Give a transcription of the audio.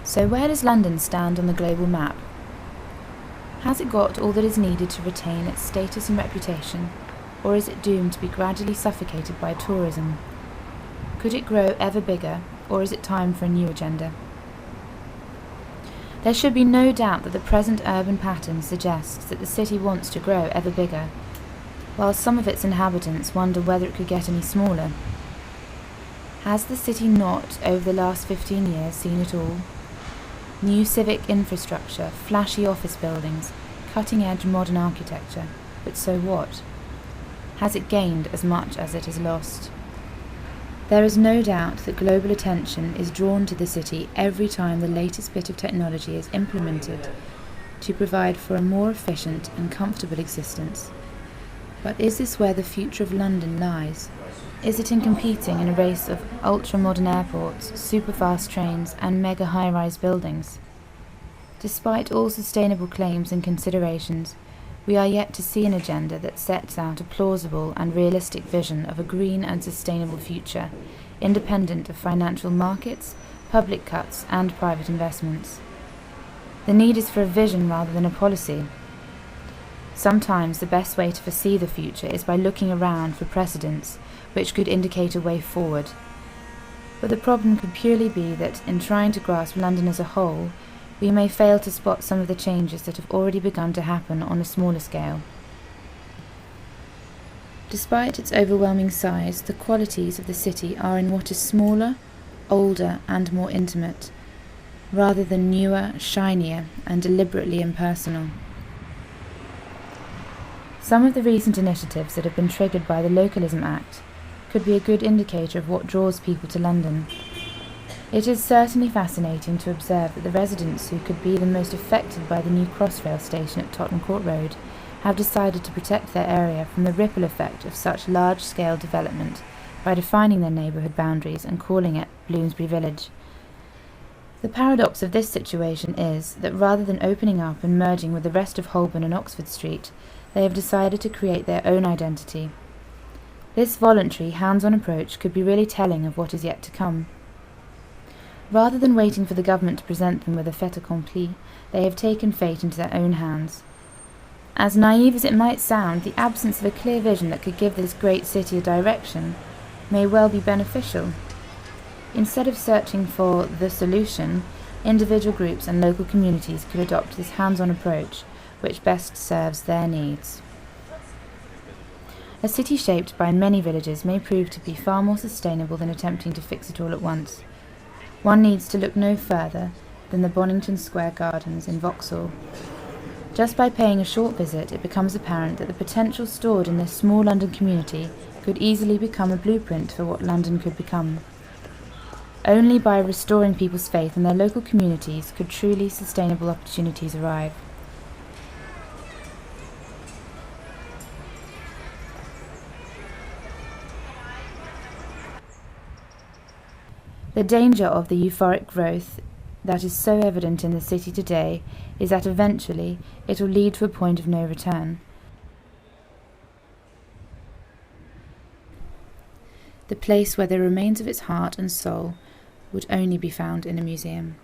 So where does London stand on the global map? Has it got all that is needed to retain its status and reputation, or is it doomed to be gradually suffocated by tourism? Could it grow ever bigger, or is it time for a new agenda? There should be no doubt that the present urban pattern suggests that the city wants to grow ever bigger, while some of its inhabitants wonder whether it could get any smaller. Has the city not, over the last 15 years, seen it all? New civic infrastructure, flashy office buildings, cutting-edge modern architecture, but so what? Has it gained as much as it has lost? There is no doubt that global attention is drawn to the city every time the latest bit of technology is implemented to provide for a more efficient and comfortable existence. But is this where the future of London lies? Is it in competing in a race of ultra-modern airports, super-fast trains and mega high-rise buildings? Despite all sustainable claims and considerations, we are yet to see an agenda that sets out a plausible and realistic vision of a green and sustainable future, independent of financial markets, public cuts and private investments. The need is for a vision rather than a policy. Sometimes the best way to foresee the future is by looking around for precedents which could indicate a way forward. But the problem could purely be that, in trying to grasp London as a whole, we may fail to spot some of the changes that have already begun to happen on a smaller scale. Despite its overwhelming size, the qualities of the city are in what is smaller, older and more intimate, rather than newer, shinier and deliberately impersonal. Some of the recent initiatives that have been triggered by the Localism Act could be a good indicator of what draws people to London. It is certainly fascinating to observe that the residents who could be the most affected by the new Crossrail station at Tottenham Court Road have decided to protect their area from the ripple effect of such large-scale development by defining their neighbourhood boundaries and calling it Bloomsbury Village. The paradox of this situation is that rather than opening up and merging with the rest of Holborn and Oxford Street, they have decided to create their own identity. This voluntary, hands-on approach could be really telling of what is yet to come. Rather than waiting for the government to present them with a fait accompli, they have taken fate into their own hands. As naive as it might sound, the absence of a clear vision that could give this great city a direction may well be beneficial. Instead of searching for the solution, individual groups and local communities could adopt this hands-on approach, which best serves their needs. A city shaped by many villages may prove to be far more sustainable than attempting to fix it all at once. One needs to look no further than the Bonington Square Gardens in Vauxhall. Just by paying a short visit, it becomes apparent that the potential stored in this small London community could easily become a blueprint for what London could become. Only by restoring people's faith in their local communities could truly sustainable opportunities arrive. The danger of the euphoric growth that is so evident in the city today is that eventually it will lead to a point of no return. The place where the remains of its heart and soul would only be found in a museum.